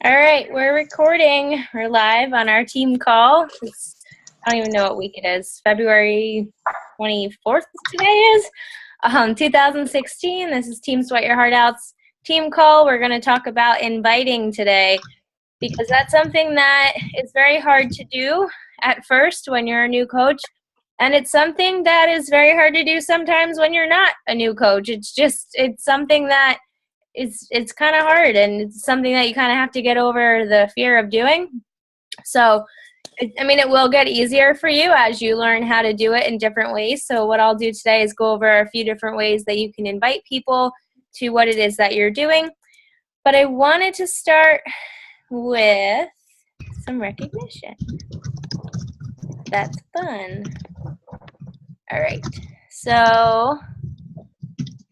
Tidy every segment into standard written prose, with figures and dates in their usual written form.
All right, we're recording. We're live on our team call. I don't even know what week it is. February 24th today is 2016. This is Team Sweat Your Heart Out's team call. We're going to talk about inviting today because that's something that is very hard to do at first when you're a new coach. And it's something that is very hard to do sometimes when you're not a new coach. It's something that it's kind of hard, and it's something that you kind of have to get over the fear of doing. So, it will get easier for you as you learn how to do it in different ways. So what I'll do today is go over a few different ways that you can invite people to what it is that you're doing. But I wanted to start with some recognition. That's fun. All right. So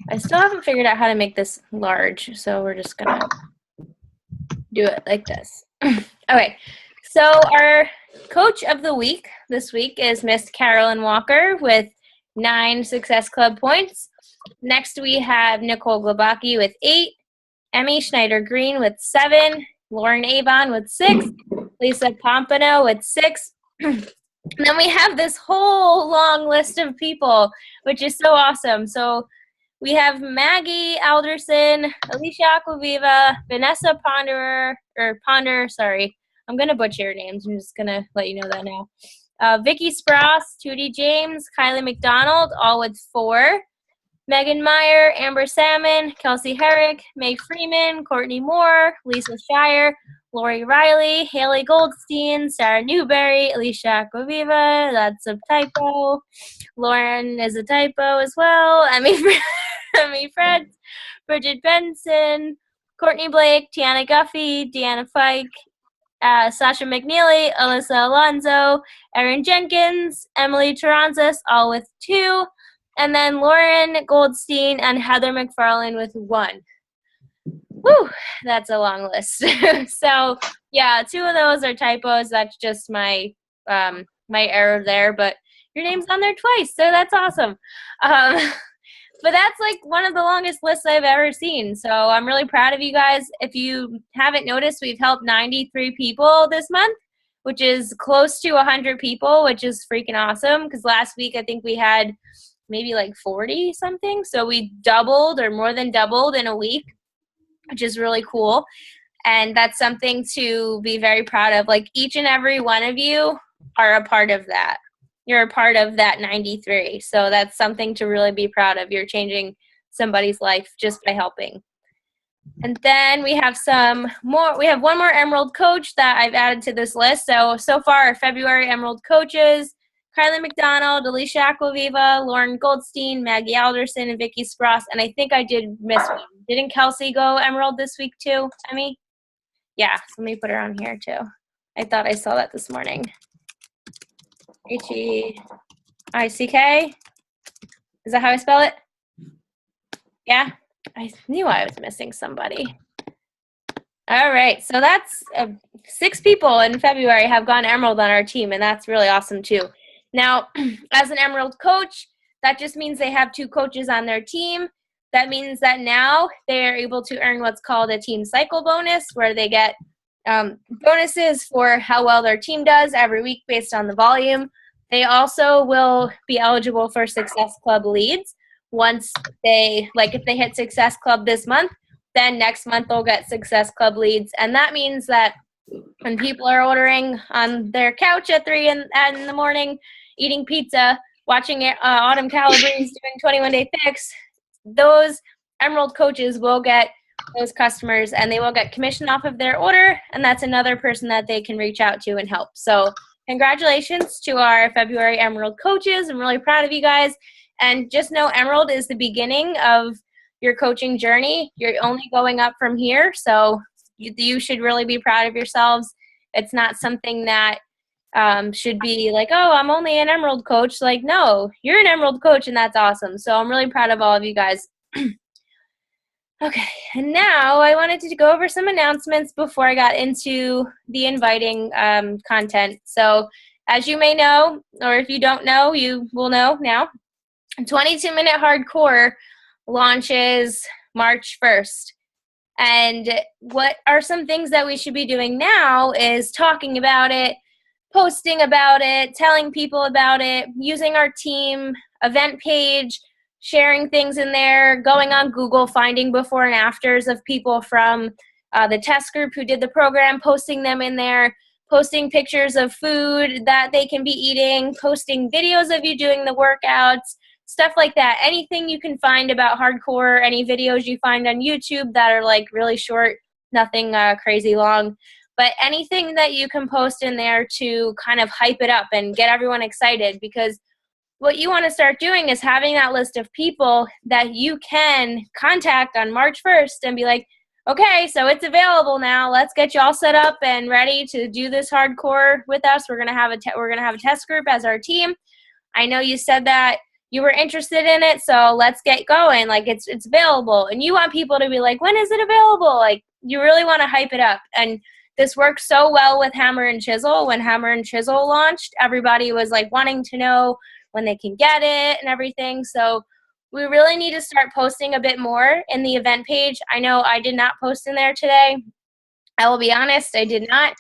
I still haven't figured out how to make this large, so we're just going to do it like this. Okay. So our coach of the week this week is Miss Carolyn Walker with 9 Success Club points. Next we have Nicole Glabaki with 8, Emmy Schneider-Green with 7, Lauren Avon with 6, Lisa Pompano with 6. And then we have this whole long list of people, which is so awesome. So we have Maggie Alderson, Alicia Aquaviva, Vanessa Ponder. I'm going to butcher your names. I'm just going to let you know that now. Vicky Spross, Tootie James, Kylie McDonald, all with 4. Megan Meyer, Amber Salmon, Kelsey Herrick, Meg Freeman, Courtney Moore, Lisa Shire, Lori Riley, Haley Goldstein, Sarah Newberry, Alicia Aquaviva, that's a typo. Lauren is a typo as well. Emmy Fred, Bridget Benson, Courtney Blake, Tiana Guffey, Deanna Fike, Sasha McNeely, Alyssa Alonso, Erin Jenkins, Emily Taranzas, all with 2. And then Lauren Goldstein and Heather McFarlane with 1. Whew, that's a long list. So, yeah, 2 of those are typos. That's just my error there. But your name's on there twice, so that's awesome. But that's like one of the longest lists I've ever seen. So I'm really proud of you guys. If you haven't noticed, we've helped 93 people this month, which is close to 100 people, which is freaking awesome. Because last week I think we had maybe like 40 something. So we doubled or more than doubled in a week, which is really cool. And that's something to be very proud of. Like each and every one of you are a part of that. You're a part of that 93. So that's something to really be proud of. You're changing somebody's life just by helping. And then we have we have one more Emerald coach that I've added to this list. So far, our February Emerald coaches, Kylie McDonald, Alicia Aquaviva, Lauren Goldstein, Maggie Alderson, and Vicky Spross. And I think I did miss one. Didn't Kelsey go Emerald this week too, Emmy? Yeah, so let me put her on here too. I thought I saw that this morning. Heick. Is that how I spell it? Yeah? I knew I was missing somebody. All right, so that's 6 people in February have gone Emerald on our team, and that's really awesome too. Now, as an Emerald coach, that just means they have 2 coaches on their team. That means that now they are able to earn what's called a team cycle bonus, where they get bonuses for how well their team does every week based on the volume. They also will be eligible for Success Club leads once if they hit Success Club this month, then next month they'll get Success Club leads. And that means that when people are ordering on their couch at 3 in the morning, eating pizza, watching Autumn Calabrese doing 21-day fix, those Emerald coaches will get those customers, and they will get commission off of their order, and that's another person that they can reach out to and help. So congratulations to our February Emerald coaches. I'm really proud of you guys. And just know Emerald is the beginning of your coaching journey. You're only going up from here, so you should really be proud of yourselves. It's not something that should be like, oh, I'm only an Emerald coach. Like, no, you're an Emerald coach, and that's awesome. So I'm really proud of all of you guys. Okay, and now I wanted to go over some announcements before I got into the inviting content. So as you may know, or if you don't know, you will know now, 22-Minute Hardcore launches March 1st. And what are some things that we should be doing now is talking about it, posting about it, telling people about it, using our team event page, sharing things in there, going on Google, finding before and afters of people from the test group who did the program, posting them in there, posting pictures of food that they can be eating, posting videos of you doing the workouts, stuff like that. Anything you can find about hardcore, any videos you find on YouTube that are like really short, nothing crazy long, but anything that you can post in there to kind of hype it up and get everyone excited, because what you want to start doing is having that list of people that you can contact on March 1st and be like, okay, so it's available now. Let's get you all set up and ready to do this hardcore with us. We're gonna have a test group as our team. I know you said that you were interested in it, so let's get going. Like it's available, and you want people to be like, when is it available? Like you really want to hype it up. And this worked so well with Hammer and Chisel. When Hammer and Chisel launched, everybody was like wanting to know when they can get it and everything. So we really need to start posting a bit more in the event page. I know I did not post in there today. I will be honest, I did not.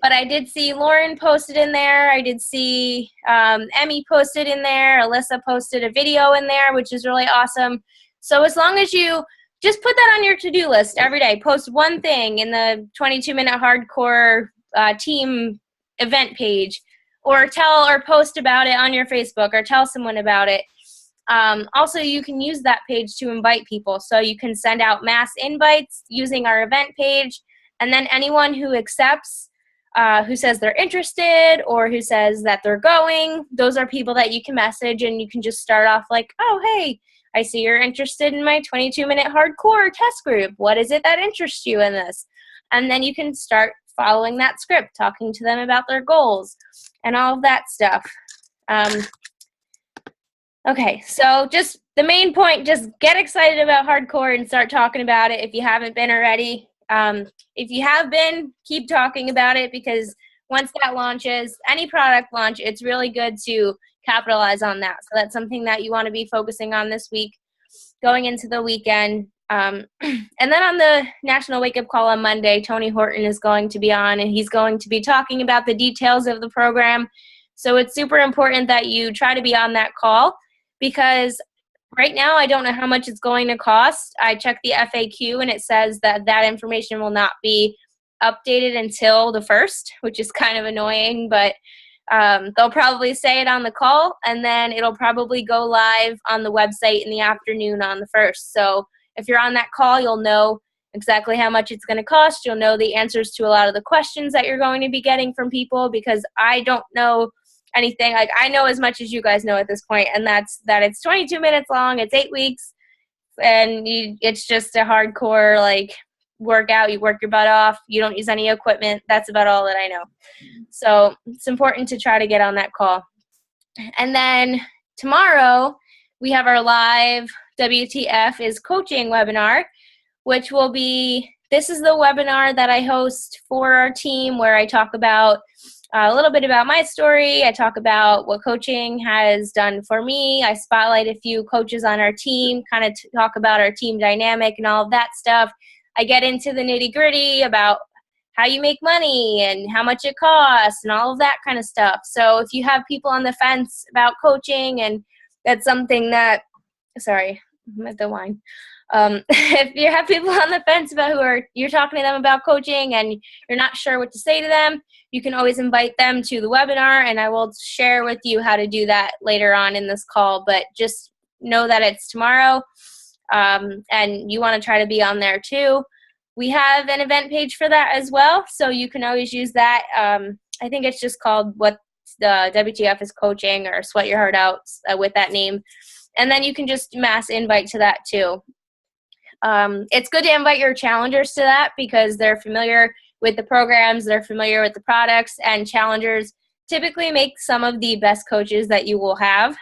But I did see Lauren posted in there. I did see Emmy posted in there. Alyssa posted a video in there, which is really awesome. So as long as you just put that on your to-do list every day, post one thing in the 22-minute hardcore team event page, or post about it on your Facebook, or tell someone about it. Also, you can use that page to invite people. So you can send out mass invites using our event page, and then anyone who accepts, who says they're interested or who says that they're going, those are people that you can message, and you can just start off like, oh, hey, I see you're interested in my 22-minute hardcore test group. What is it that interests you in this? And then you can start following that script, talking to them about their goals and all of that stuff. Okay, so just the main point, just get excited about hardcore and start talking about it if you haven't been already. If you have been, keep talking about it, because once that launches, any product launch, it's really good to capitalize on that. So that's something that you want to be focusing on this week, going into the weekend. And then on the National Wake Up Call on Monday, Tony Horton is going to be on, and he's going to be talking about the details of the program. So it's super important that you try to be on that call, because right now I don't know how much it's going to cost. I checked the FAQ, and it says that that information will not be updated until the 1st, which is kind of annoying, but they'll probably say it on the call, and then it'll probably go live on the website in the afternoon on the 1st. So if you're on that call, you'll know exactly how much it's going to cost. You'll know the answers to a lot of the questions that you're going to be getting from people, because I don't know anything. Like, I know as much as you guys know at this point, and that's that it's 22 minutes long, it's 8 weeks, and it's just a hardcore like workout. You work your butt off, you don't use any equipment. That's about all that I know. So it's important to try to get on that call. And then tomorrow we have our live WTF is coaching webinar, which will be, this is the webinar that I host for our team, where I talk about a little bit about my story. I talk about what coaching has done for me. I spotlight a few coaches on our team, kind of talk about our team dynamic and all of that stuff. I get into the nitty-gritty about how you make money and how much it costs and all of that kind of stuff. So if you have people on the fence about coaching, and that's something that, sorry, I'm at the wine. If you have people on the fence about you're talking to them about coaching and you're not sure what to say to them, you can always invite them to the webinar, and I will share with you how to do that later on in this call. But just know that it's tomorrow, and you want to try to be on there too. We have an event page for that as well, so you can always use that. I think it's just called What the WTF is Coaching, or Sweat Your Heart Out, with that name. And then you can just mass invite to that too. It's good to invite your challengers to that, because they're familiar with the programs, they're familiar with the products, and challengers typically make some of the best coaches that you will have.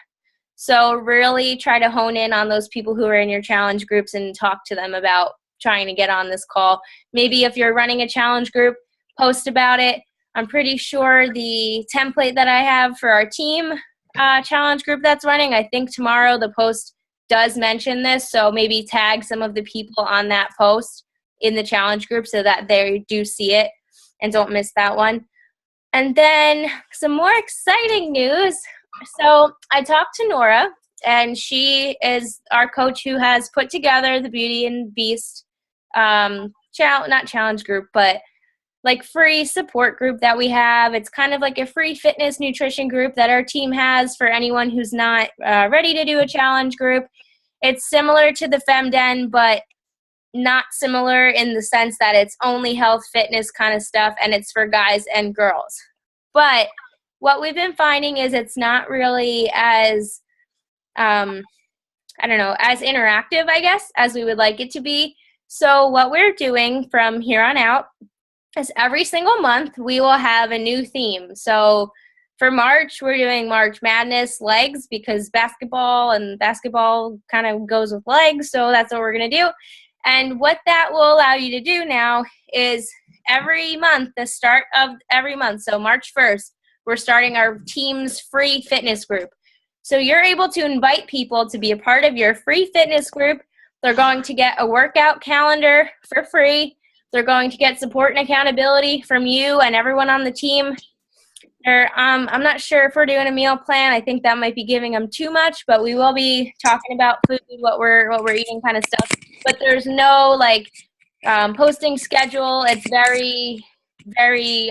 So really try to hone in on those people who are in your challenge groups and talk to them about trying to get on this call. Maybe if you're running a challenge group, post about it. I'm pretty sure the template that I have for our team challenge group that's running, I think tomorrow the post does mention this, so maybe tag some of the people on that post in the challenge group so that they do see it and don't miss that one. And then some more exciting news. So I talked to Nora, and she is our coach who has put together the Beauty and Beast not challenge group, but like free support group that we have. It's kind of like a free fitness nutrition group that our team has for anyone who's not ready to do a challenge group. It's similar to the FemDen, but not similar in the sense that it's only health, fitness kind of stuff, and it's for guys and girls. But what we've been finding is it's not really as, as interactive, I guess, as we would like it to be. So what we're doing from here on out is every single month we will have a new theme. So for March, we're doing March Madness legs because basketball kind of goes with legs. So that's what we're going to do. And what that will allow you to do now is every month, the start of every month, so March 1st, we're starting our team's free fitness group. So you're able to invite people to be a part of your free fitness group. They're going to get a workout calendar for free. They're going to get support and accountability from you and everyone on the team. I'm not sure if we're doing a meal plan. I think that might be giving them too much, but we will be talking about food, what we're eating kind of stuff. But there's no posting schedule. It's very, very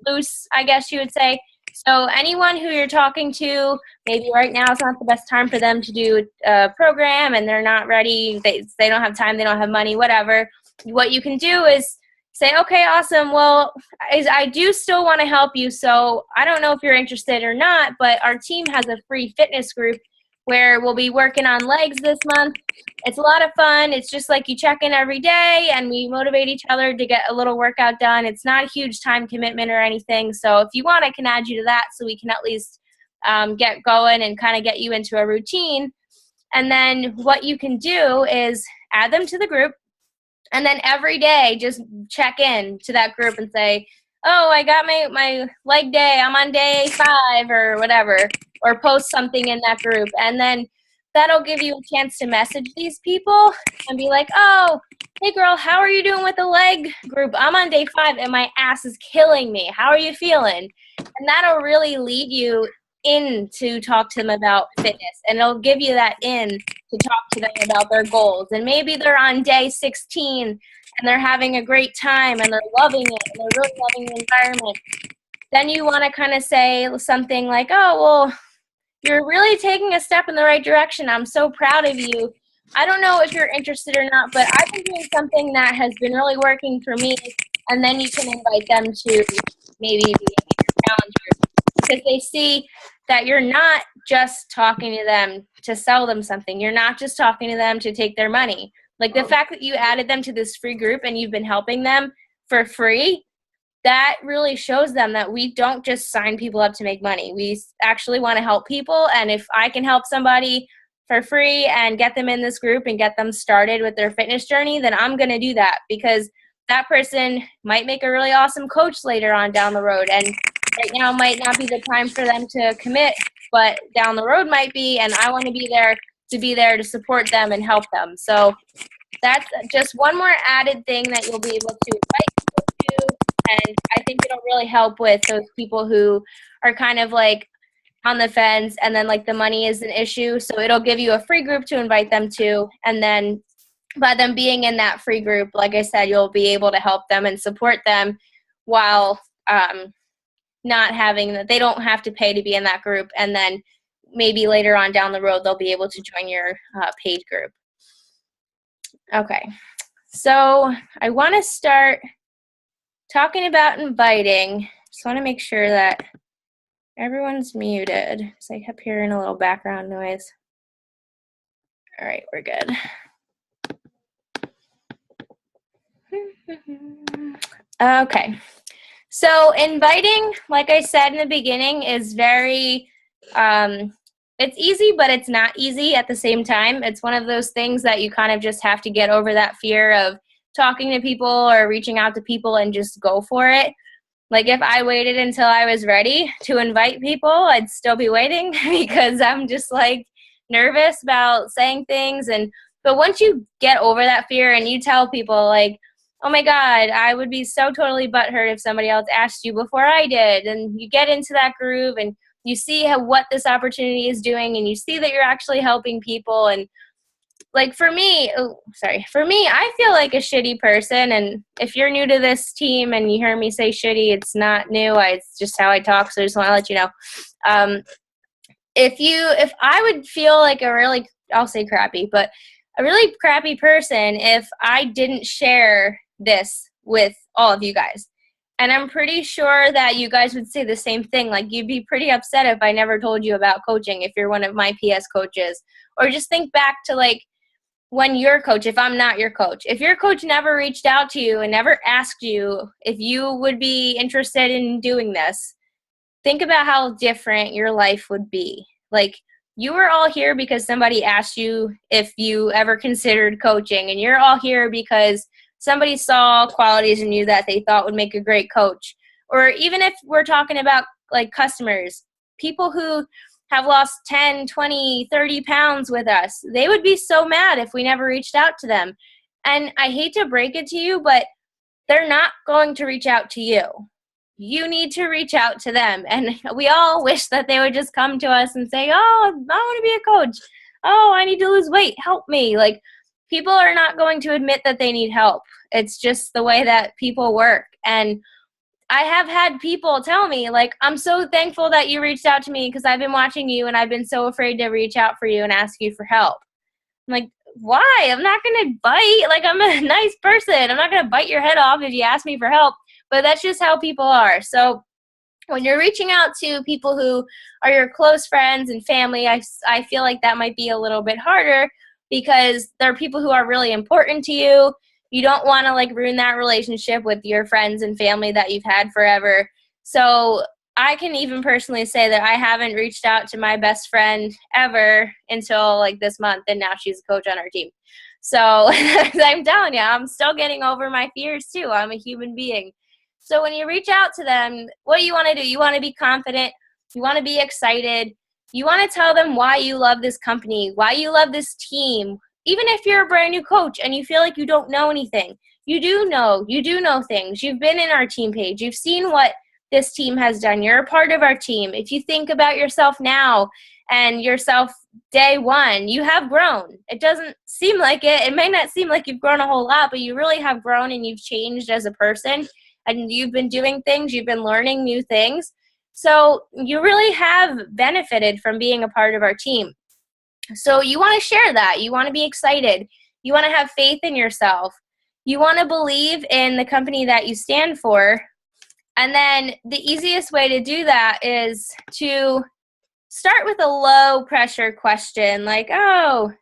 loose, I guess you would say. So anyone who you're talking to, maybe right now is not the best time for them to do a program and they're not ready, they don't have time, they don't have money, whatever. What you can do is say, okay, awesome. Well, I do still want to help you. So I don't know if you're interested or not, but our team has a free fitness group where we'll be working on legs this month. It's a lot of fun. It's just like you check in every day and we motivate each other to get a little workout done. It's not a huge time commitment or anything. So if you want, I can add you to that so we can at least get going and kind of get you into a routine. And then what you can do is add them to the group. And then every day, just check in to that group and say, oh, I got my leg day. I'm on day 5 or whatever, or post something in that group. And then that'll give you a chance to message these people and be like, oh, hey, girl, how are you doing with the leg group? I'm on day 5 and my ass is killing me. How are you feeling? And that'll really lead you in to talk to them about fitness, and it'll give you that in to talk to them about their goals. And maybe they're on day 16 and they're having a great time and they're loving it and they're really loving the environment. Then you want to kind of say something like, oh, well, you're really taking a step in the right direction. I'm so proud of you. I don't know if you're interested or not, but I've been doing something that has been really working for me. And then you can invite them to maybe be in your challenge group, because they see that you're not just talking to them to sell them something. You're not just talking to them to take their money. Like the fact that you added them to this free group and you've been helping them for free, that really shows them that we don't just sign people up to make money. We actually want to help people. And if I can help somebody for free and get them in this group and get them started with their fitness journey, then I'm going to do that, because that person might make a really awesome coach later on down the road. And right now might not be the time for them to commit, but down the road might be, and I want to be there to support them and help them. So that's just one more added thing that you'll be able to invite people to, and I think it'll really help with those people who are kind of like on the fence and then like the money is an issue. So it'll give you a free group to invite them to, and then by them being in that free group, like I said, you'll be able to help them and support them while not having that. They don't have to pay to be in that group, and then maybe later on down the road they'll be able to join your paid group. Okay, so I want to start talking about inviting. Just want to make sure that everyone's muted, so I kept hearing a little background noise. All right, we're good. Okay. So inviting, like I said in the beginning, is very, it's easy, but it's not easy at the same time. It's one of those things that you kind of just have to get over that fear of talking to people or reaching out to people and just go for it. Like if I waited until I was ready to invite people, I'd still be waiting because I'm just like nervous about saying things. But once you get over that fear and you tell people like, oh my God, I would be so totally butthurt if somebody else asked you before I did. And you get into that groove and you see what this opportunity is doing and you see that you're actually helping people. And like for me, I feel like a shitty person. And if you're new to this team and you hear me say shitty, it's not new. It's just how I talk. So I just want to let you know. If I would feel like a really, I'll say crappy, but a really crappy person if I didn't share this with all of you guys. And I'm pretty sure that you guys would say the same thing. Like, you'd be pretty upset if I never told you about coaching, if you're one of my PS coaches. Or just think back to, like, when you're coach, if I'm not your coach. If your coach never reached out to you and never asked you if you would be interested in doing this, think about how different your life would be. Like, you were all here because somebody asked you if you ever considered coaching, and you're all here because somebody saw qualities in you that they thought would make a great coach. Or even if we're talking about like customers, people who have lost 10, 20, 30 pounds with us, they would be so mad if we never reached out to them. And I hate to break it to you, but they're not going to reach out to you. You need to reach out to them. And we all wish that they would just come to us and say, oh, I want to be a coach. Oh, I need to lose weight. Help me. Like, people are not going to admit that they need help. It's just the way that people work. And I have had people tell me, like, I'm so thankful that you reached out to me because I've been watching you and I've been so afraid to reach out for you and ask you for help. I'm like, why? I'm not going to bite. Like, I'm a nice person. I'm not going to bite your head off if you ask me for help. But that's just how people are. So when you're reaching out to people who are your close friends and family, I feel like that might be a little bit harder because there are people who are really important to you. You don't want to like ruin that relationship with your friends and family that you've had forever. So I can even personally say that I haven't reached out to my best friend ever until like this month, and now she's a coach on our team. So I'm telling you, I'm still getting over my fears too. I'm a human being. So when you reach out to them, what do you want to do? You want to be confident. You want to be excited. You want to tell them why you love this company, why you love this team. Even if you're a brand new coach and you feel like you don't know anything, you do know things. You've been in our team page. You've seen what this team has done. You're a part of our team. If you think about yourself now and yourself day one, you have grown. It doesn't seem like it. It may not seem like you've grown a whole lot, but you really have grown and you've changed as a person. And you've been doing things, you've been learning new things. So you really have benefited from being a part of our team. So you want to share that. You want to be excited. You want to have faith in yourself. You want to believe in the company that you stand for. And then the easiest way to do that is to start with a low pressure question like, oh,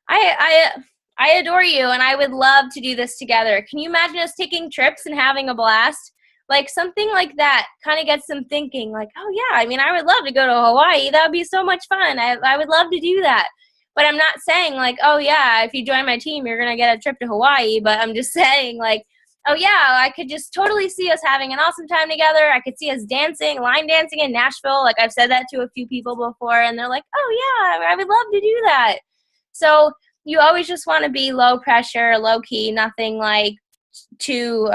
I adore you and I would love to do this together. Can you imagine us taking trips and having a blast? Like something like that kind of gets them thinking like, oh yeah, I mean, I would love to go to Hawaii. That would be so much fun. I would love to do that. But I'm not saying like, oh yeah, if you join my team, you're going to get a trip to Hawaii. But I'm just saying like, oh yeah, I could just totally see us having an awesome time together. I could see us dancing, line dancing in Nashville. Like I've said that to a few people before and they're like, oh yeah, I would love to do that. So you always just want to be low pressure, low key, nothing like too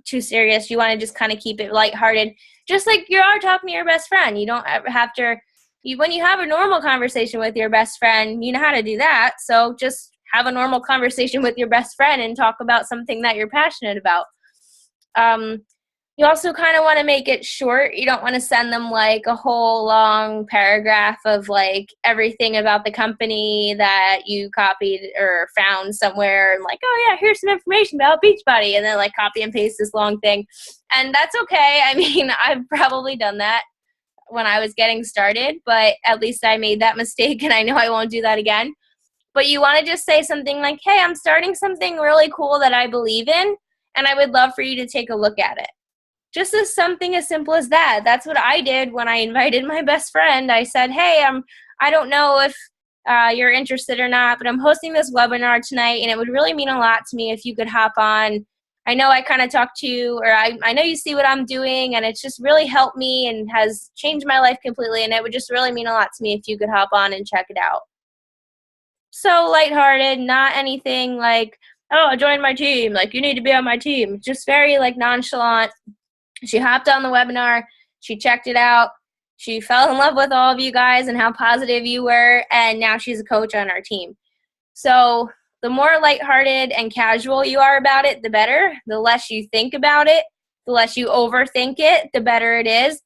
serious. You want to just kind of keep it lighthearted, just like you are talking to your best friend. You don't ever have to, when you have a normal conversation with your best friend, you know how to do that. So just have a normal conversation with your best friend and talk about something that you're passionate about. You also kind of want to make it short. You don't want to send them like a whole long paragraph of like everything about the company that you copied or found somewhere and like, oh yeah, here's some information about Beachbody, and then like copy and paste this long thing. And that's okay. I mean, I've probably done that when I was getting started, but at least I made that mistake and I know I won't do that again. But you want to just say something like, hey, I'm starting something really cool that I believe in, and I would love for you to take a look at it. Just as something as simple as that. That's what I did when I invited my best friend. I said, hey, I don't know if you're interested or not, but I'm hosting this webinar tonight, and it would really mean a lot to me if you could hop on. I know I kind of talked to you, or I know you see what I'm doing, and it's just really helped me and has changed my life completely, and it would just really mean a lot to me if you could hop on and check it out. so lighthearted, not anything like, oh, join my team, like, you need to be on my team. Just very, like, nonchalant. She hopped on the webinar. She checked it out. She fell in love with all of you guys and how positive you were, and now she's a coach on our team. So the more lighthearted and casual you are about it, the better. The less you think about it, the less you overthink it, the better it is.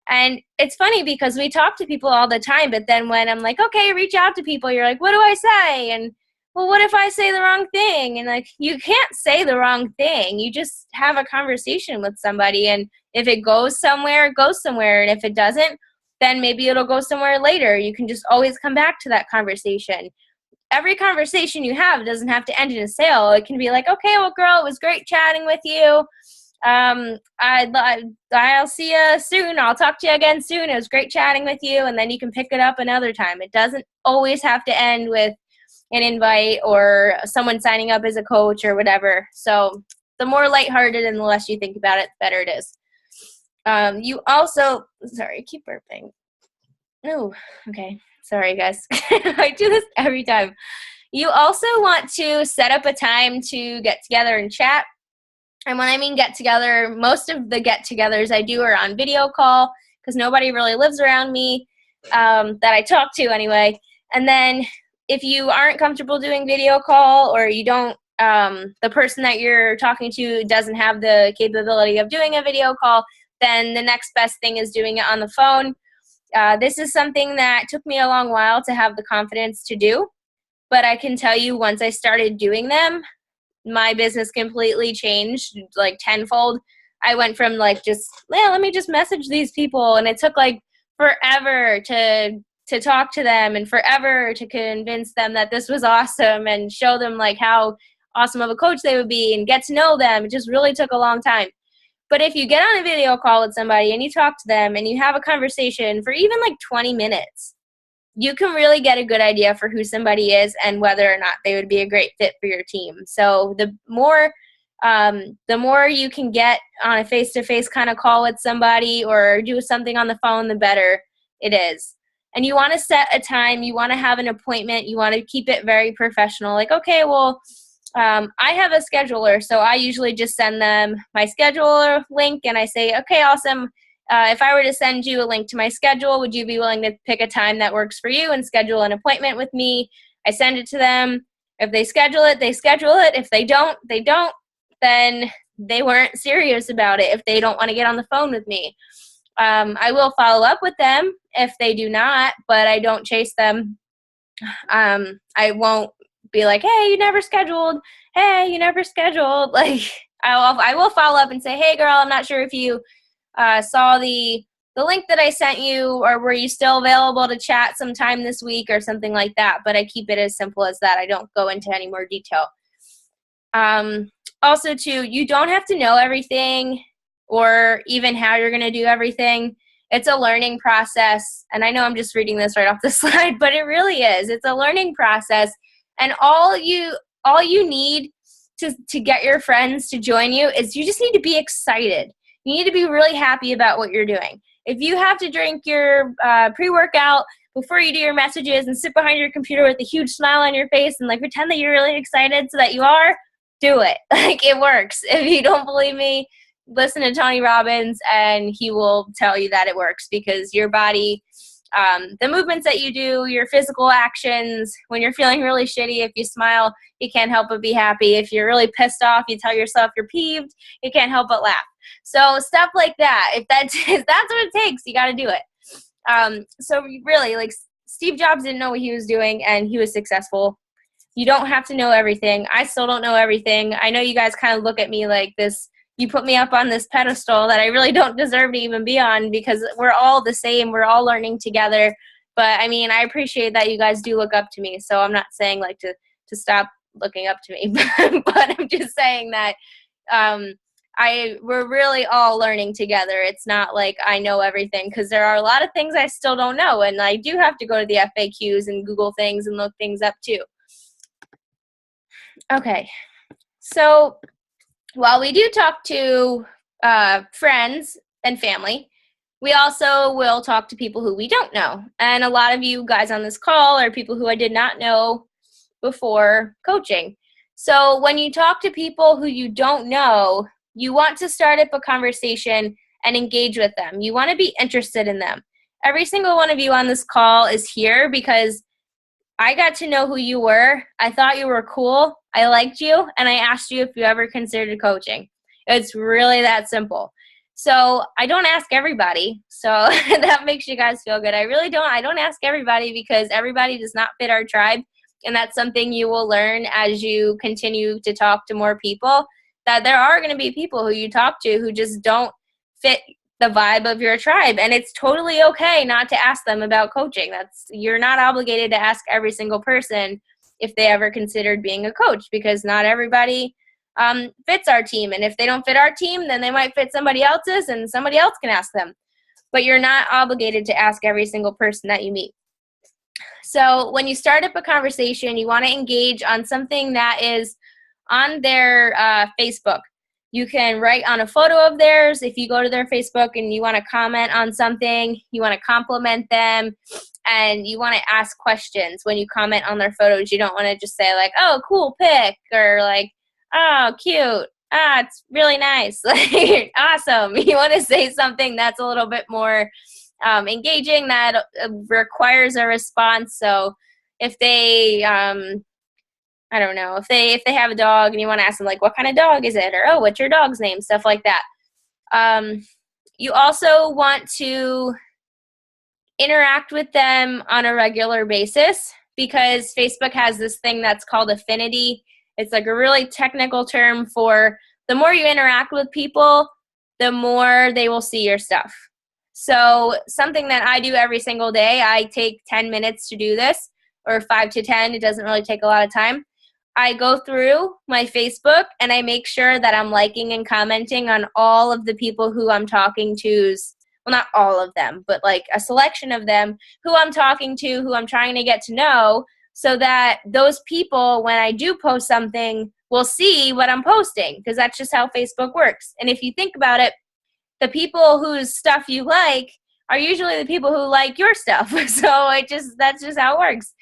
And it's funny because we talk to people all the time, but then when I'm like, okay, reach out to people, you're like, what do I say? And, well, what if I say the wrong thing? And, like, you can't say the wrong thing. You just have a conversation with somebody, and if it goes somewhere, it goes somewhere. And if it doesn't, then maybe it'll go somewhere later. You can just always come back to that conversation. Every conversation you have doesn't have to end in a sale. It can be like, okay, well, girl, it was great chatting with you. I'll see you soon. I'll talk to you again soon. It was great chatting with you. And then you can pick it up another time. It doesn't always have to end with an invite or someone signing up as a coach or whatever. So the more lighthearted and the less you think about it, the better it is. You also, sorry, I keep burping. No, okay. Sorry, guys. I do this every time. You also want to set up a time to get together and chat. And when I mean get together, most of the get-togethers I do are on video call because nobody really lives around me that I talk to anyway. And then if you aren't comfortable doing video call, or you don't, the person that you're talking to doesn't have the capability of doing a video call, then the next best thing is doing it on the phone. This is something that took me a long while to have the confidence to do, but I can tell you once I started doing them, my business completely changed, like tenfold. I went from like just, yeah, let me just message these people, and it took like forever to talk to them and forever to convince them that this was awesome and show them like how awesome of a coach they would be and get to know them. It just really took a long time. But if you get on a video call with somebody and you talk to them and you have a conversation for even like 20 minutes, you can really get a good idea for who somebody is and whether or not they would be a great fit for your team. So the more you can get on a face-to-face kind of call with somebody or do something on the phone, the better it is. And you want to set a time. You want to have an appointment. You want to keep it very professional. Like, okay, well, I have a scheduler, so I usually just send them my scheduler link, and I say, okay, awesome. If I were to send you a link to my schedule, would you be willing to pick a time that works for you and schedule an appointment with me? I send it to them. If they schedule it, they schedule it. If they don't, they don't. Then they weren't serious about it if they don't want to get on the phone with me. I will follow up with them if they do not, but I don't chase them. I won't be like, hey, you never scheduled. Hey, you never scheduled. Like, I will follow up and say, hey, girl, I'm not sure if you saw the link that I sent you, or were you still available to chat sometime this week or something like that. But I keep it as simple as that. I don't go into any more detail. Also, too, you don't have to know everything or even how you're going to do everything. It's a learning process. And I know I'm just reading this right off the slide, but it really is. It's a learning process. And all you need to get your friends to join you is you just need to be excited. You need to be really happy about what you're doing. If you have to drink your pre-workout before you do your messages and sit behind your computer with a huge smile on your face and like pretend that you're really excited so that you are, do it. Like, it works. If you don't believe me, listen to Tony Robbins and he will tell you that it works, because your body, the movements that you do, your physical actions, when you're feeling really shitty, if you smile, you can't help but be happy. If you're really pissed off, you tell yourself you're peeved, you can't help but laugh. So stuff like that, if that's what it takes, you got to do it. So really, like, Steve Jobs didn't know what he was doing and he was successful. You don't have to know everything. I still don't know everything. I know you guys kind of look at me like this. You put me up on this pedestal that I really don't deserve to even be on, because we're all the same. We're all learning together. But I mean, I appreciate that you guys do look up to me. So I'm not saying like to stop looking up to me, but I'm just saying that we're really all learning together. It's not like I know everything, because there are a lot of things I still don't know. And I do have to go to the FAQs and Google things and look things up too. Okay. So while we do talk to friends and family, we also will talk to people who we don't know. And a lot of you guys on this call are people who I did not know before coaching. So when you talk to people who you don't know, you want to start up a conversation and engage with them. You want to be interested in them. Every single one of you on this call is here because I got to know who you were. I thought you were cool. I liked you, and I asked you if you ever considered coaching. It's really that simple. So I don't ask everybody. So that makes you guys feel good. I really don't. I don't ask everybody because everybody does not fit our tribe. And that's something you will learn as you continue to talk to more people, that there are going to be people who you talk to who just don't fit the vibe of your tribe. And it's totally okay not to ask them about coaching. You're not obligated to ask every single person if they ever considered being a coach, because not everybody fits our team. And if they don't fit our team, then they might fit somebody else's and somebody else can ask them. But you're not obligated to ask every single person that you meet. So when you start up a conversation, you want to engage on something that is on their Facebook. You can write on a photo of theirs. If you go to their Facebook and you want to comment on something, you want to compliment them, and you want to ask questions when you comment on their photos. You don't want to just say like, oh, cool pic, or like, oh, cute. Ah, it's really nice. Like, awesome. You want to say something that's a little bit more engaging, that requires a response. So if they, I don't know, if they have a dog and you want to ask them like, what kind of dog is it? Or, oh, what's your dog's name? Stuff like that. You also want to interact with them on a regular basis, because Facebook has this thing that's called affinity. It's like a really technical term for the more you interact with people, the more they will see your stuff. So something that I do every single day, I take 10 minutes to do this, or 5 to 10. It doesn't really take a lot of time. I go through my Facebook and I make sure that I'm liking and commenting on all of the people who I'm talking to. Well, not all of them, but like a selection of them who I'm talking to, who I'm trying to get to know, so that those people, when I do post something, will see what I'm posting, because that's just how Facebook works. And if you think about it, the people whose stuff you like are usually the people who like your stuff. So that's just how it works.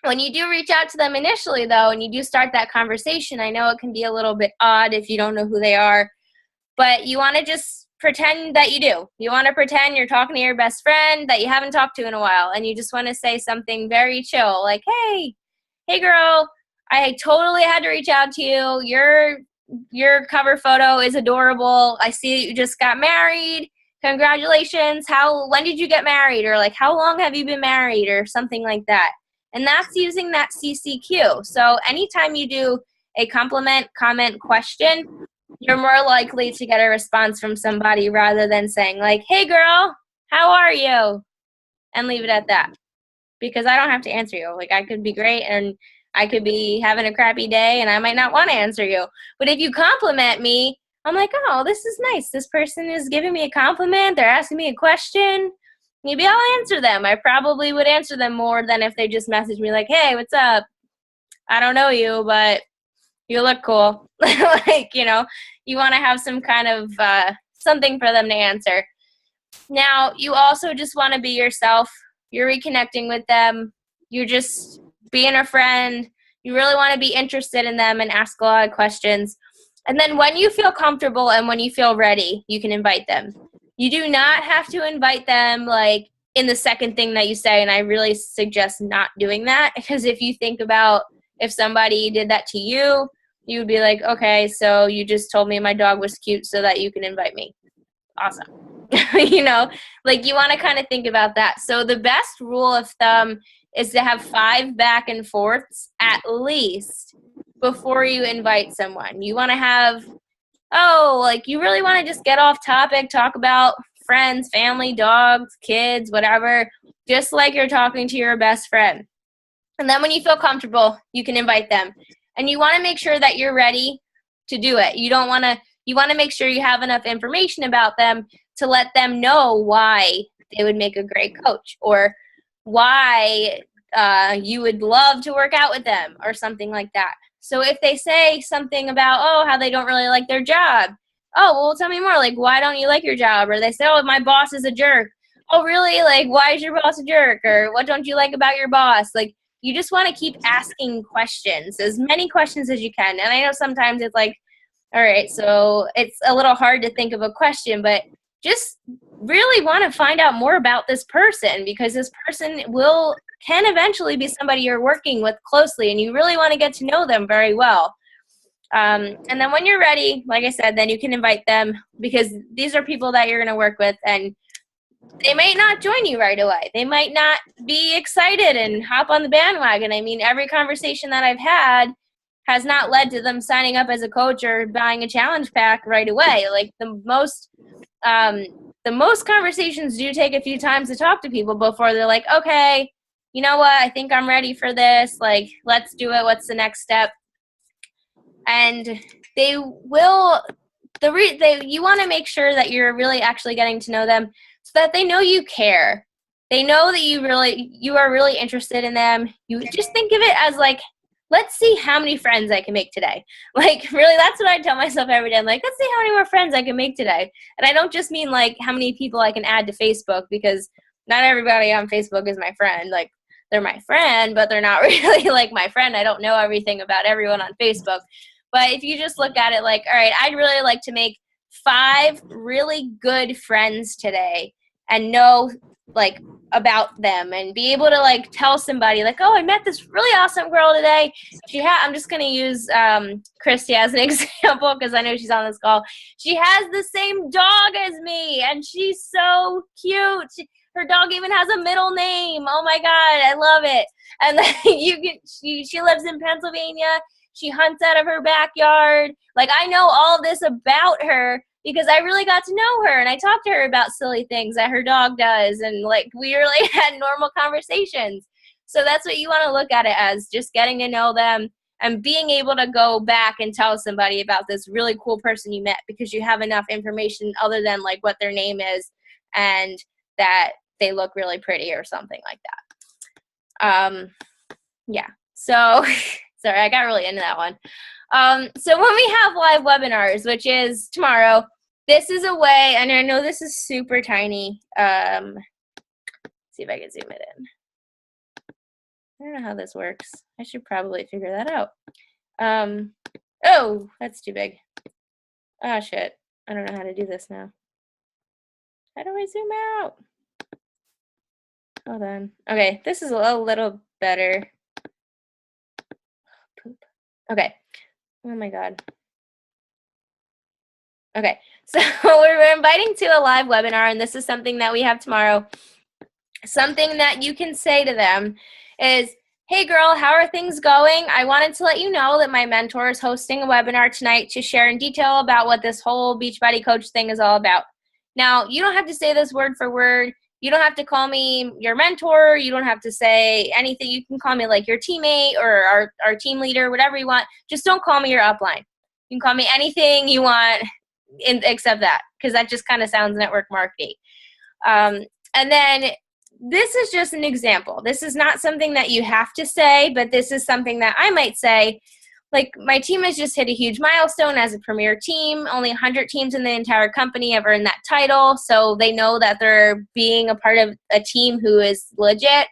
When you do reach out to them initially, though, and you do start that conversation, I know it can be a little bit odd if you don't know who they are, but you want to just pretend that you do. You want to pretend you're talking to your best friend that you haven't talked to in a while, and you just want to say something very chill, like, hey girl, I totally had to reach out to you. Your cover photo is adorable. I see that you just got married. Congratulations. When did you get married? Or like, how long have you been married? Or something like that. And that's using that CCQ. So anytime you do a compliment, comment, question, you're more likely to get a response from somebody rather than saying like, hey girl, how are you? And leave it at that. Because I don't have to answer you. Like, I could be great and I could be having a crappy day and I might not want to answer you. But if you compliment me, I'm like, oh, this is nice. This person is giving me a compliment. They're asking me a question. Maybe I'll answer them. I probably would answer them more than if they just message me like, hey, what's up? I don't know you, but you look cool. Like, you want to have some kind of something for them to answer. Now, you also just want to be yourself. You're reconnecting with them. You're just being a friend. You really want to be interested in them and ask a lot of questions. And then when you feel comfortable and when you feel ready, you can invite them. You do not have to invite them like in the second thing that you say, and I really suggest not doing that, because if you think about if somebody did that to you, you would be like, okay, so you just told me my dog was cute so that you can invite me. Awesome. Like you want to kind of think about that. So the best rule of thumb is to have 5 back and forths at least before you invite someone. You want to have, you really want to just get off topic, talk about friends, family, dogs, kids, whatever, just like you're talking to your best friend. And then when you feel comfortable, you can invite them. And you want to make sure that you're ready to do it. You want to make sure you have enough information about them to let them know why they would make a great coach, or why you would love to work out with them, or something like that. So if they say something about, how they don't really like their job. Oh, well, tell me more. Like, why don't you like your job? Or they say, oh, my boss is a jerk. Oh, really? Like, why is your boss a jerk? Or what don't you like about your boss? Like, you just want to keep asking questions, as many questions as you can. And I know sometimes it's like, all right, so it's a little hard to think of a question, but just really want to find out more about this person, because this person can eventually be somebody you're working with closely, and you really want to get to know them very well. And then when you're ready, like I said, then you can invite them, because these are people that you're going to work with, and they might not join you right away. They might not be excited and hop on the bandwagon. I mean, every conversation that I've had has not led to them signing up as a coach or buying a challenge pack right away. Like the most conversations do take a few times to talk to people before they're like, okay, you know what? I think I'm ready for this. Like, let's do it. What's the next step? And they will, you want to make sure that you're really actually getting to know them so that they know you care. They know that you are really interested in them. You just think of it as like, let's see how many friends I can make today. Like, really, that's what I tell myself every day. I'm like, let's see how many more friends I can make today. And I don't just mean like how many people I can add to Facebook, because not everybody on Facebook is my friend. Like, they're my friend, but they're not really like my friend. I don't know everything about everyone on Facebook. But if you just look at it like, all right, I'd really like to make 5 really good friends today and know like about them, and be able to like tell somebody like, oh, I met this really awesome girl today. I'm just going to use Christy as an example, because I know she's on this call. She has the same dog as me, and she's so cute. Her dog even has a middle name. Oh my God, I love it. And then she lives in Pennsylvania. She hunts out of her backyard. Like, I know all this about her because I really got to know her, and I talked to her about silly things that her dog does, and like we really had normal conversations. So that's what you want to look at it as, just getting to know them and being able to go back and tell somebody about this really cool person you met, because you have enough information other than like what their name is and that they look really pretty or something like that. Yeah. So sorry, I got really into that one. So when we have live webinars, which is tomorrow, this is a way, and I know this is super tiny. See if I can zoom it in. I don't know how this works. I should probably figure that out. Oh, that's too big. Oh, shit. I don't know how to do this now. How do I zoom out? Hold on. Okay, this is a little better. Poop. Okay. Oh my God. Okay, so we're inviting to a live webinar, and this is something that we have tomorrow. Something that you can say to them is, hey girl, how are things going? I wanted to let you know that my mentor is hosting a webinar tonight to share in detail about what this whole Beachbody Coach thing is all about. Now, you don't have to say this word for word. You don't have to call me your mentor. You don't have to say anything. You can call me like your teammate or our team leader, whatever you want. Just don't call me your upline. You can call me anything you want except that, because that just kind of sounds network marketing. And then this is just an example. This is not something that you have to say, but this is something that I might say. Like, my team has just hit a huge milestone as a premier team. Only 100 teams in the entire company have earned that title, so they know that they're being a part of a team who is legit.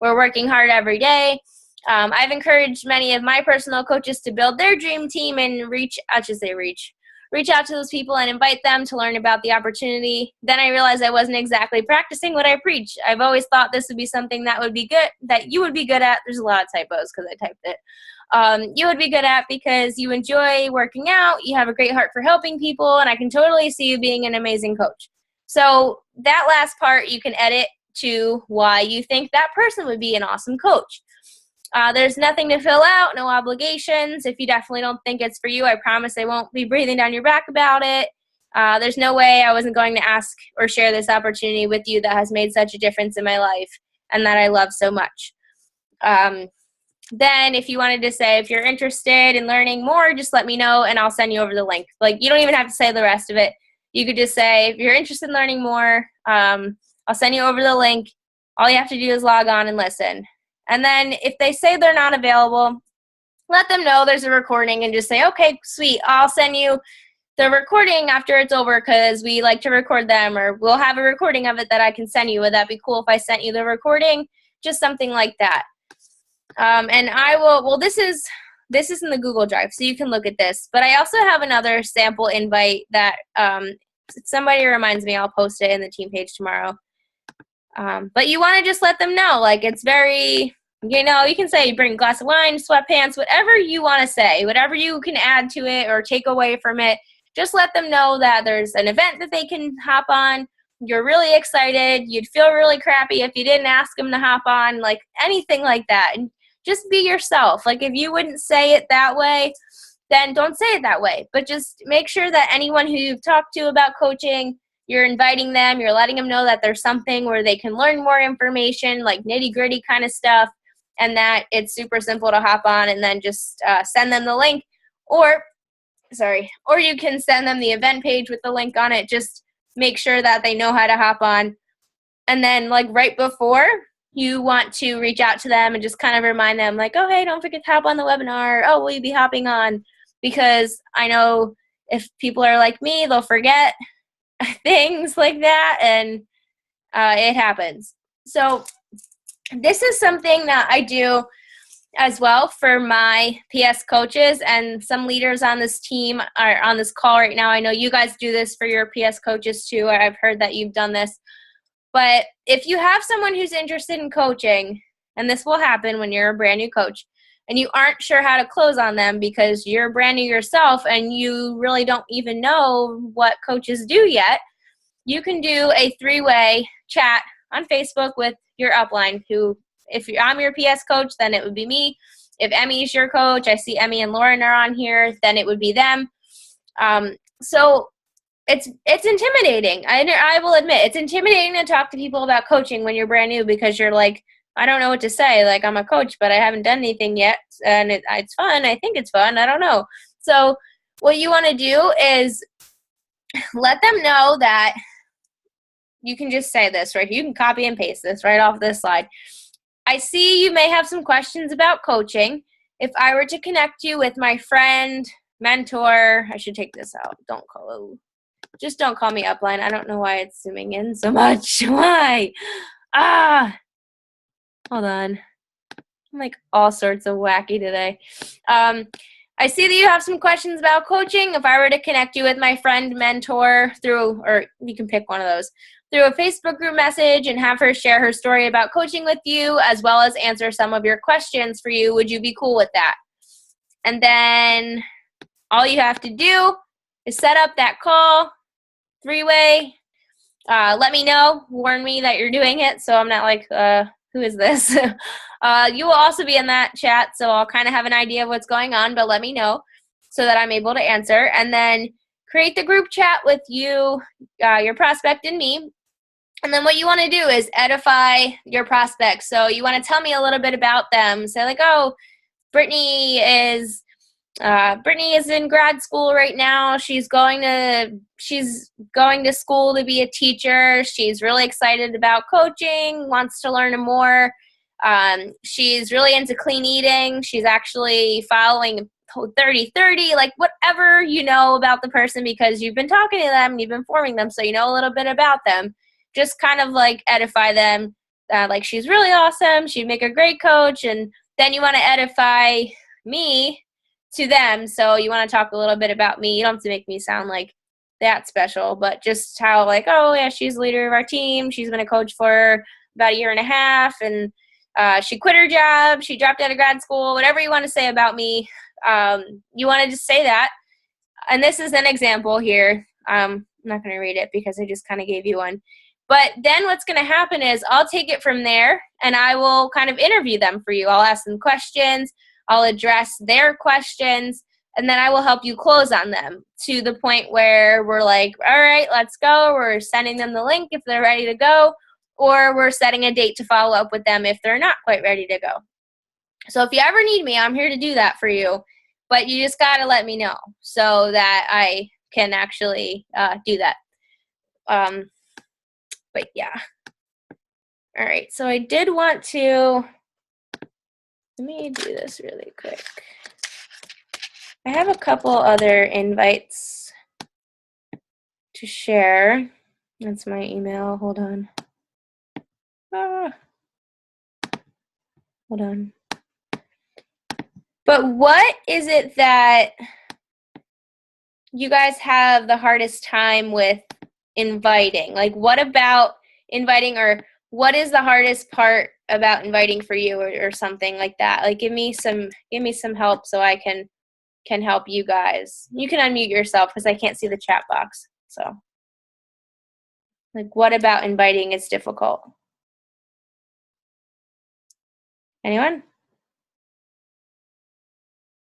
We're working hard every day. I've encouraged many of my personal coaches to build their dream team and reach out to those people and invite them to learn about the opportunity. Then I realized I wasn't exactly practicing what I preach. I've always thought this would be something that would be good, that you would be good at. There's a lot of typos because I typed it. You would be good at because you enjoy working out, you have a great heart for helping people, and I can totally see you being an amazing coach. So that last part you can edit to why you think that person would be an awesome coach. There's nothing to fill out, no obligations. If you definitely don't think it's for you, I promise I won't be breathing down your back about it. There's no way I wasn't going to ask or share this opportunity with you that has made such a difference in my life and that I love so much. Then if you wanted to say, if you're interested in learning more, just let me know and I'll send you over the link. Like, you don't even have to say the rest of it. You could just say, if you're interested in learning more, I'll send you over the link. All you have to do is log on and listen. And then if they say they're not available, let them know there's a recording and just say, okay, sweet, I'll send you the recording after it's over because we like to record them, or we'll have a recording of it that I can send you. Would that be cool if I sent you the recording? Just something like that. And I will, well, this is in the Google Drive, so you can look at this. But I also have another sample invite that somebody reminds me, I'll post it in the team page tomorrow. But you want to just let them know, like, it's very, you know, you can say bring a glass of wine, sweatpants, whatever you want to say, whatever you can add to it or take away from it. Just let them know that there's an event that they can hop on. You're really excited. You'd feel really crappy if you didn't ask them to hop on, like anything like that. And just be yourself. Like, if you wouldn't say it that way, then don't say it that way. But just make sure that anyone who you've talked to about coaching, you're inviting them, you're letting them know that there's something where they can learn more information, like nitty-gritty kind of stuff, and that it's super simple to hop on, and then just send them the link. Or you can send them the event page with the link on it. Just make sure that they know how to hop on. And then, like, right before, you want to reach out to them and just kind of remind them, like, oh, hey, don't forget to hop on the webinar. Oh, will you be hopping on? Because I know if people are like me, they'll forget things like that, and it happens. So this is something that I do as well for my PS coaches, and some leaders on this team are on this call right now. I know you guys do this for your PS coaches too. I've heard that you've done this. But if you have someone who's interested in coaching, and this will happen when you're a brand new coach, and you aren't sure how to close on them because you're brand new yourself and you really don't even know what coaches do yet, you can do a 3-way chat on Facebook with your upline, who, if I'm your PS coach, then it would be me. If Emmy's your coach, I see Emmy and Lauren are on here, then it would be them. So it's intimidating. I will admit, it's intimidating to talk to people about coaching when you're brand new, because you're like, I don't know what to say. Like, I'm a coach, but I haven't done anything yet, and it's fun. I think it's fun. I don't know. So what you want to do is let them know that you can just say this, right? You can copy and paste this right off this slide. I see you may have some questions about coaching. If I were to connect you with my friend, mentor, I should take this out. Don't call me upline. I don't know why it's zooming in so much. Why? Hold on. I'm like all sorts of wacky today. I see that you have some questions about coaching. If I were to connect you with my friend, mentor or you can pick one of those, through a Facebook group message, and have her share her story about coaching with you, as well as answer some of your questions for you, would you be cool with that? And then all you have to do is set up that call, 3-way. Let me know, warn me that you're doing it, so I'm not like, who is this? You will also be in that chat, so I'll kind of have an idea of what's going on, but let me know so that I'm able to answer. And then create the group chat with you, your prospect, and me. And then what you want to do is edify your prospects. So you want to tell me a little bit about them. Say, like, oh, Brittany is in grad school right now. She's going to school to be a teacher. She's really excited about coaching, wants to learn more. She's really into clean eating. She's actually following 30-30, like whatever you know about the person, because you've been talking to them, you've been forming them, so you know a little bit about them. Just kind of like edify them. Like, she's really awesome. She'd make a great coach. And then you want to edify me to them. So you want to talk a little bit about me. You don't have to make me sound like that special, but just how, like, oh yeah, she's the leader of our team. She's been a coach for about 1.5 years, and she quit her job. She dropped out of grad school. Whatever you want to say about me, you want to just say that. And this is an example here. I'm not going to read it because I just kind of gave you one. But then what's going to happen is I'll take it from there, and I will kind of interview them for you. I'll ask them questions. I'll address their questions, and then I will help you close on them to the point where we're like, all right, let's go. We're sending them the link if they're ready to go, or we're setting a date to follow up with them if they're not quite ready to go. So if you ever need me, I'm here to do that for you, but you just got to let me know so that I can actually do that. But yeah. All right, so I did want to, let me do this really quick. I have a couple other invites to share. That's my email. Hold on. Hold on. But what is it that you guys have the hardest time with inviting? Like, what about inviting, or what is the hardest part about inviting for you, or something like that? Like, give me some help so I can help you guys. You can unmute yourself because I can't see the chat box. So, like, what about inviting is difficult? Anyone?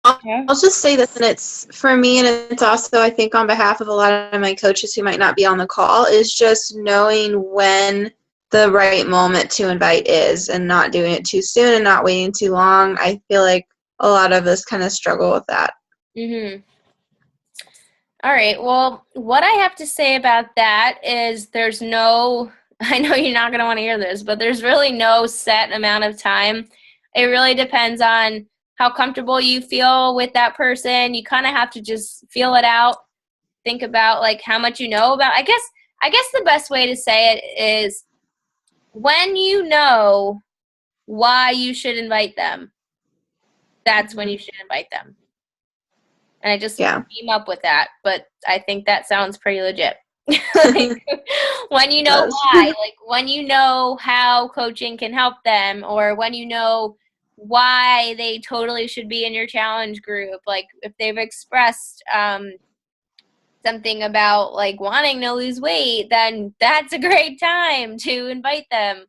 I'll just say this, and it's for me, and it's also, I think, on behalf of a lot of my coaches who might not be on the call, is just knowing when the right moment to invite is and not doing it too soon and not waiting too long. I feel like a lot of us kind of struggle with that. Mm-hmm. All right. Well, what I have to say about that is there's no, I know you're not going to want to hear this, but there's really no set amount of time. It really depends on how comfortable you feel with that person. You kind of have to just feel it out. Think about like how much you know about. I guess the best way to say it is when you know why you should invite them, that's when you should invite them. And I just came up with that, but I think that sounds pretty legit. Like, when you know why, like when you know how coaching can help them, or when you know why they totally should be in your challenge group, like if they've expressed something about like wanting to lose weight, then that's a great time to invite them.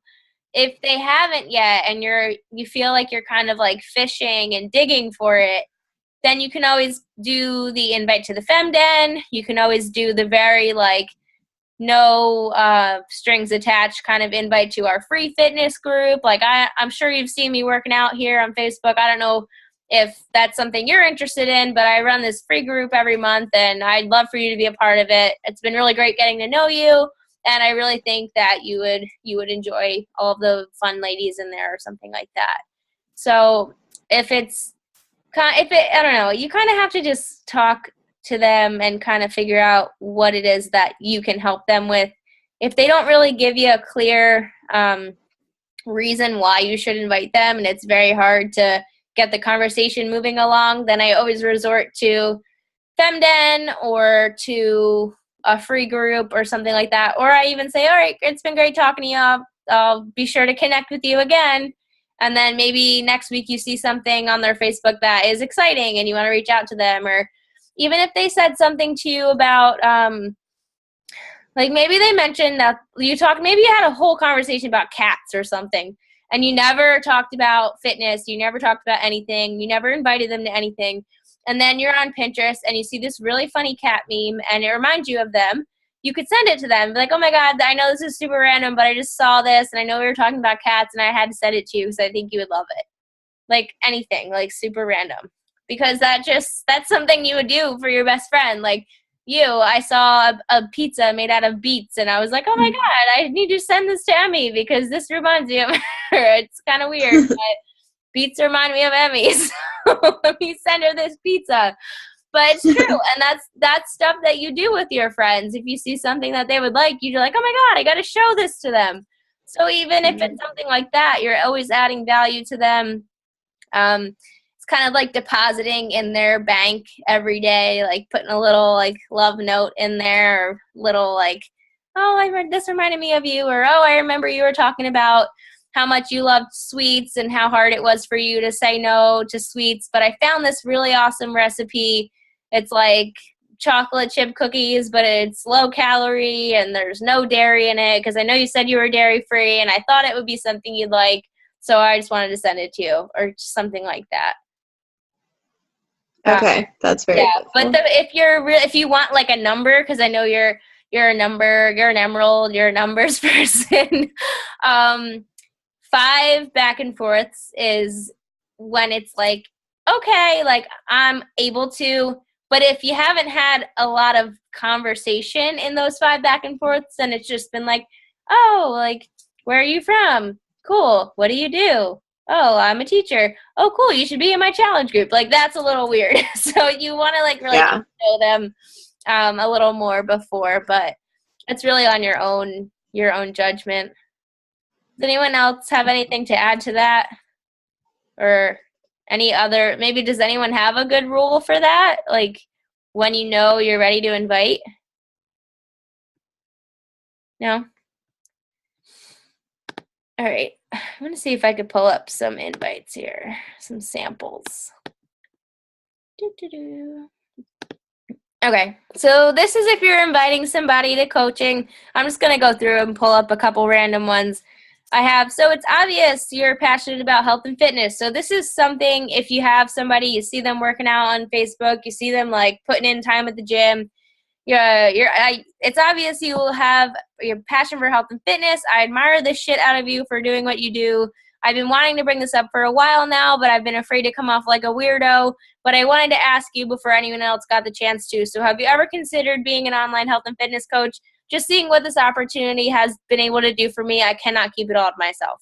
If they haven't yet and you feel like you're kind of like fishing and digging for it, then you can always do the invite to the FemDen. You can always do the very like no strings attached kind of invite to our free fitness group. Like I'm sure you've seen me working out here on Facebook. I don't know if that's something you're interested in, but I run this free group every month, and I'd love for you to be a part of it. It's been really great getting to know you, and I really think that you would enjoy all of the fun ladies in there or something like that. So if I don't know, you kind of have to just talk to them and kind of figure out what it is that you can help them with. If they don't really give you a clear reason why you should invite them, and it's very hard to get the conversation moving along, then I always resort to FemDen or to a free group or something like that. Or I even say, all right, it's been great talking to you. I'll be sure to connect with you again. And then maybe next week you see something on their Facebook that is exciting and you want to reach out to them. Or even if they said something to you about, like maybe they mentioned that maybe you had a whole conversation about cats or something, and you never talked about fitness, you never talked about anything, you never invited them to anything. And then you're on Pinterest and you see this really funny cat meme and it reminds you of them. You could send it to them. Be like, oh my God, I know this is super random, but I just saw this and I know we were talking about cats and I had to send it to you because I think you would love it. Like anything, like super random. Because that's something you would do for your best friend. Like I saw a pizza made out of beets and I was like, oh my God, I need to send this to Emmy because this reminds me of her. It's kind of weird, but beets remind me of Emmy. So let me send her this pizza. But it's true, and that's stuff that you do with your friends. If you see something that they would like, you're like, oh my God, I got to show this to them. So even if it's something like that, you're always adding value to them. It's kind of like depositing in their bank every day, like putting a little like love note in there, or little like, oh, this reminded me of you, or oh, I remember you were talking about how much you loved sweets and how hard it was for you to say no to sweets, but I found this really awesome recipe. It's like chocolate chip cookies, but it's low calorie and there's no dairy in it because I know you said you were dairy free and I thought it would be something you'd like. So I just wanted to send it to you, or something like that. Okay, that's very helpful. But if you want like a number, because I know you're an emerald, you're a numbers person. 5 back and forths is when it's like, okay, like I'm able to, but if you haven't had a lot of conversation in those 5 back and forths, and it's just been like, oh, like, where are you from? Cool. What do you do? Oh, I'm a teacher. Oh, cool. You should be in my challenge group. Like, that's a little weird. So you want to like really know them a little more before, but it's really on your own judgment. Does anyone else have anything to add to that? Or Any other, maybe does anyone have a good rule for that? Like when you know you're ready to invite? No? All right. I'm going to see if I could pull up some invites here, some samples. Okay, so this is if you're inviting somebody to coaching. I'm just going to go through and pull up a couple random ones I have. So it's obvious you're passionate about health and fitness. So this is something, if you have somebody, you see them working out on Facebook, you see them like putting in time at the gym, it's obvious you will have your passion for health and fitness. I admire the shit out of you for doing what you do. I've been wanting to bring this up for a while now, but I've been afraid to come off like a weirdo. But I wanted to ask you before anyone else got the chance to. So have you ever considered being an online health and fitness coach? Just seeing what this opportunity has been able to do for me, I cannot keep it all to myself.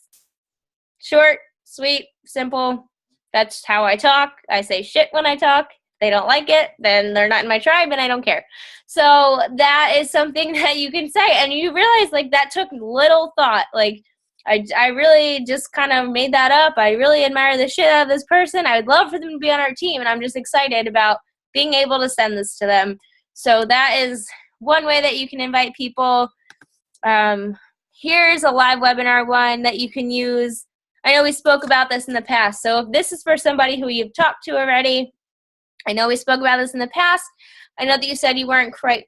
Short, sweet, simple. That's how I talk. I say shit when I talk. They don't like it, then they're not in my tribe and I don't care. So that is something that you can say. And you realize like that took little thought. Like I really just kind of made that up. I really admire the shit out of this person. I would love for them to be on our team. And I'm just excited about being able to send this to them. So that is one way that you can invite people. Here's a live webinar one that you can use. I know we spoke about this in the past. So if this is for somebody who you've talked to already, I know we spoke about this in the past. I know that you said you weren't quite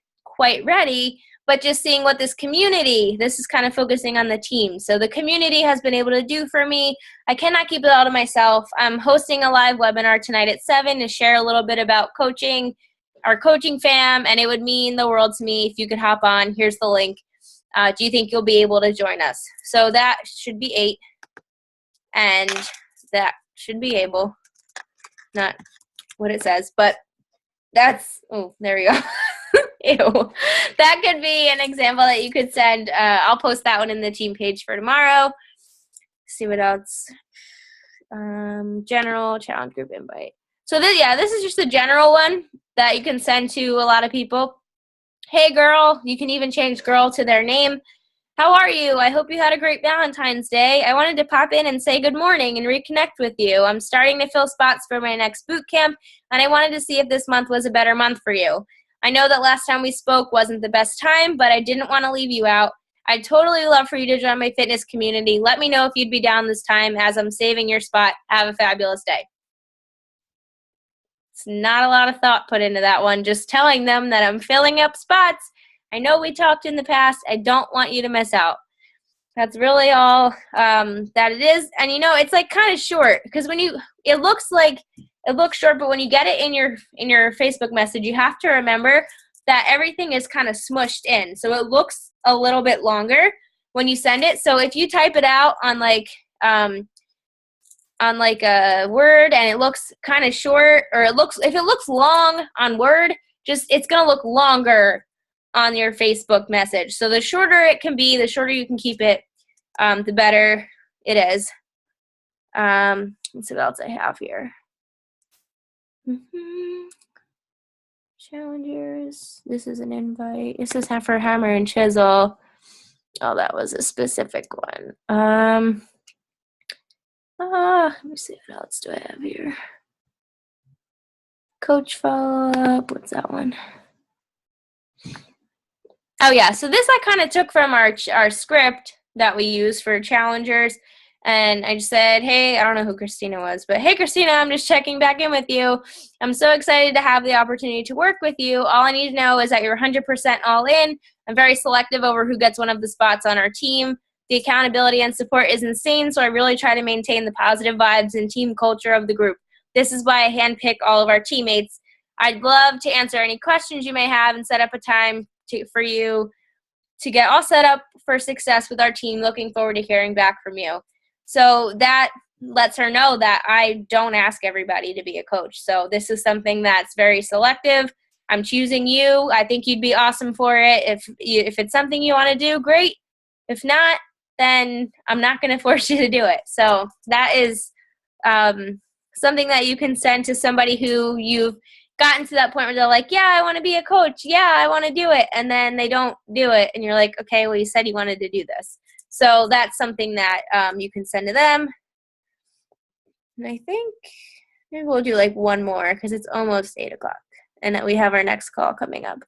ready, but just seeing what this community, this is kind of focusing on the team. So the community has been able to do for me. I cannot keep it all to myself. I'm hosting a live webinar tonight at 7 to share a little bit about coaching, our coaching fam, and it would mean the world to me if you could hop on. Here's the link. Do you think you'll be able to join us? So that should be 8, and that should be able, not what it says, but that's, oh, there we go. Ew. That could be an example that you could send. I'll post that one in the team page for tomorrow. See what else. General challenge group invite. So this is just a general one that you can send to a lot of people. Hey girl, you can even change girl to their name. How are you? I hope you had a great Valentine's Day. I wanted to pop in and say good morning and reconnect with you. I'm starting to fill spots for my next boot camp, and I wanted to see if this month was a better month for you. I know that last time we spoke wasn't the best time, but I didn't want to leave you out. I'd totally love for you to join my fitness community. Let me know if you'd be down this time as I'm saving your spot. Have a fabulous day. It's not a lot of thought put into that one, just telling them that I'm filling up spots. I know we talked in the past. I don't want you to miss out. That's really all that it is. And it's like kind of short because it looks short, but when you get it in your Facebook message, you have to remember that everything is kind of smushed in. So it looks a little bit longer when you send it. So if you type it out on like a Word and it looks kind of short, or if it looks long on Word, it's going to look longer on your Facebook message. So the shorter it can be, the shorter you can keep it, the better it is. Let's see what else I have here. Challengers. This is an invite. This is for Hammer and Chisel. Oh, that was a specific one. Let me see what else do I have here. Coach follow-up. What's that one? Oh, yeah. So this I kind of took from our script that we use for challengers. And I just said, hey, I don't know who Christina was, but hey, Christina, I'm just checking back in with you. I'm so excited to have the opportunity to work with you. All I need to know is that you're 100% all in. I'm very selective over who gets one of the spots on our team. The accountability and support is insane, so I really try to maintain the positive vibes and team culture of the group. This is why I handpick all of our teammates. I'd love to answer any questions you may have and set up a time for you to get all set up for success with our team. Looking forward to hearing back from you. So that lets her know that I don't ask everybody to be a coach. So this is something that's very selective. I'm choosing you. I think you'd be awesome for it. If it's something you want to do, great. If not, then I'm not going to force you to do it. So that is something that you can send to somebody who you've gotten to that point where they're like, yeah, I want to be a coach. Yeah, I want to do it. And then they don't do it. And you're like, okay, well, you said you wanted to do this. So that's something that you can send to them. And I think Maybe we'll do like one more because it's almost 8 o'clock and that we have our next call coming up.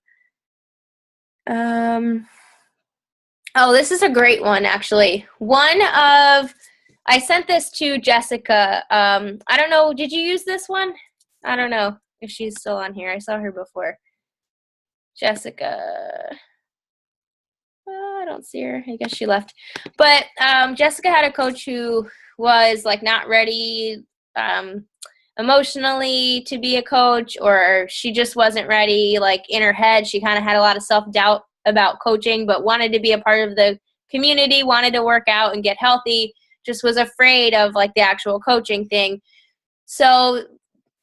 Oh, this is a great one, actually. I sent this to Jessica. I don't know. Did you use this one? I don't know if she's still on here. I saw her before. Jessica. I don't see her. I guess she left. But Jessica had a coach who was like not ready emotionally to be a coach, or she just wasn't ready. Like in her head, she kind of had a lot of self-doubt about coaching, but wanted to be a part of the community, wanted to work out and get healthy, just was afraid of like the actual coaching thing. So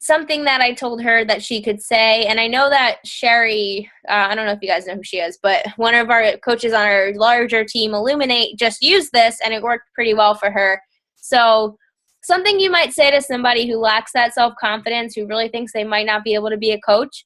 something that I told her that she could say, and I know that Sherry, I don't know if you guys know who she is, but one of our coaches on our larger team, Illuminate, just used this and it worked pretty well for her. So something you might say to somebody who lacks that self-confidence, who really thinks they might not be able to be a coach,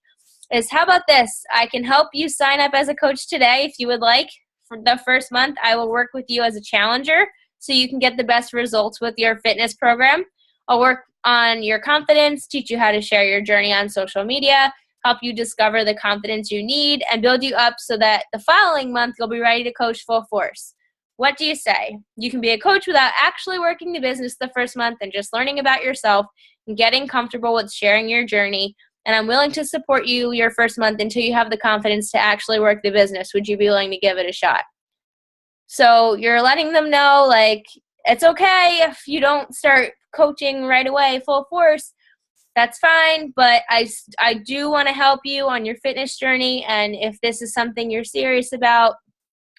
is how about this? I can help you sign up as a coach today if you would like. For the first month, I will work with you as a challenger so you can get the best results with your fitness program. I'll work on your confidence, teach you how to share your journey on social media, help you discover the confidence you need, and build you up so that the following month you'll be ready to coach full force. What do you say? You can be a coach without actually working the business the first month and just learning about yourself and getting comfortable with sharing your journey. And I'm willing to support you your first month until you have the confidence to actually work the business. Would you be willing to give it a shot? So you're letting them know, like, it's okay if you don't start coaching right away full force. That's fine, but I do want to help you on your fitness journey. And if this is something you're serious about,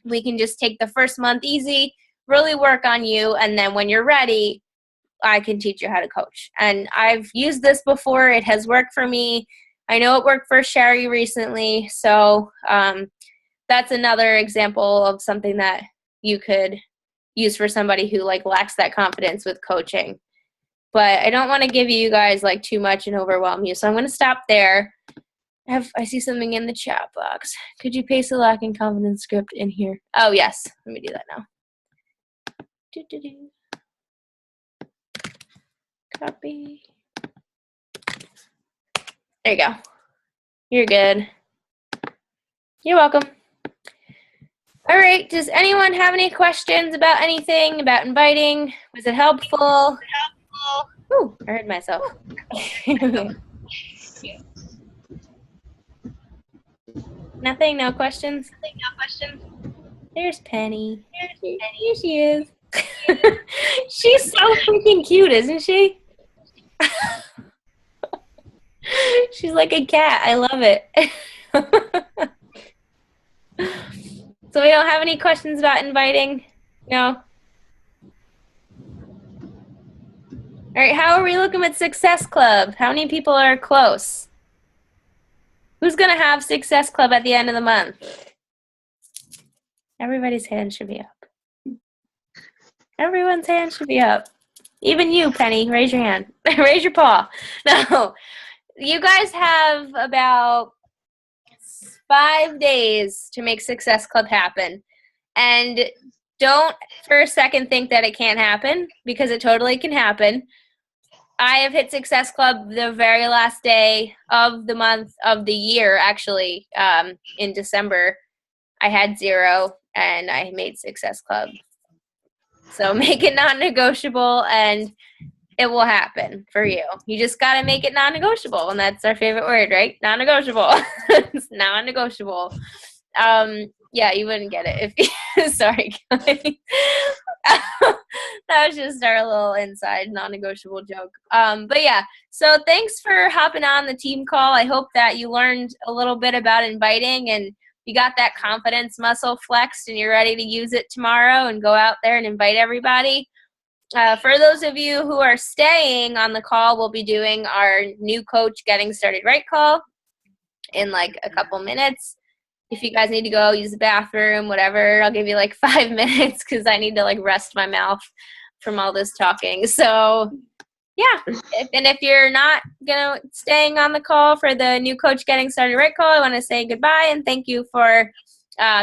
we can just take the first month easy, really work on you, and then when you're ready, I can teach you how to coach. And I've used this before. It has worked for me. I know it worked for Sherry recently. So that's another example of something that you could use for somebody who like lacks that confidence with coaching. But I don't want to give you guys like too much and overwhelm you. So I'm going to stop there. I see something in the chat box. Could you paste the lacking confidence script in here? Oh, yes. Let me do that now. Copy. There you go. You're good. You're welcome. All right. Does anyone have any questions about anything, about inviting? Was it helpful? Ooh, I heard myself. Nothing? No questions? There's Penny. Here she is. She's so freaking cute, isn't she? She's like a cat. I love it. So we don't have any questions about inviting? No? All right, how are we looking with Success Club? How many people are close? Who's going to have Success Club at the end of the month? Everybody's hand should be up. Everyone's hand should be up. Even you, Penny, raise your hand. Raise your paw. No. You guys have about 5 days to make Success Club happen. And don't for a second think that it can't happen, because it totally can happen. I have hit Success Club the very last day of the month of the year, actually, in December. I had 0, and I made Success Club. So make it non-negotiable, and it will happen for you. You just got to make it non-negotiable, and that's our favorite word, right? Non-negotiable. It's non-negotiable. Yeah, you wouldn't get it if you, sorry, guys. That was just our little inside non-negotiable joke. But yeah, so thanks for hopping on the team call. I hope that you learned a little bit about inviting and you got that confidence muscle flexed and you're ready to use it tomorrow and go out there and invite everybody. For those of you who are staying on the call, we'll be doing our new coach getting started right call in like a couple minutes. If you guys need to go use the bathroom, whatever, I'll give you like 5 minutes because I need to like rest my mouth from all this talking. So yeah, if you're not staying on the call for the new coach getting started right call, I want to say goodbye and thank you for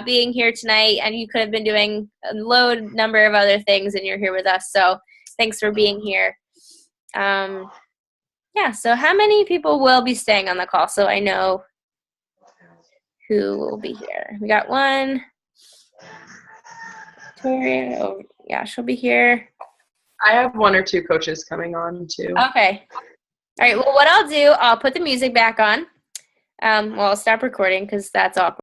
being here tonight. And you could have been doing a number of other things and you're here with us. So thanks for being here. Yeah, so how many people will be staying on the call so I know who will be here? We got one. Victoria, oh, yeah, she'll be here. I have one or two coaches coming on too. Okay. All right, well, what I'll do, I'll put the music back on. Well, I'll stop recording because that's awkward.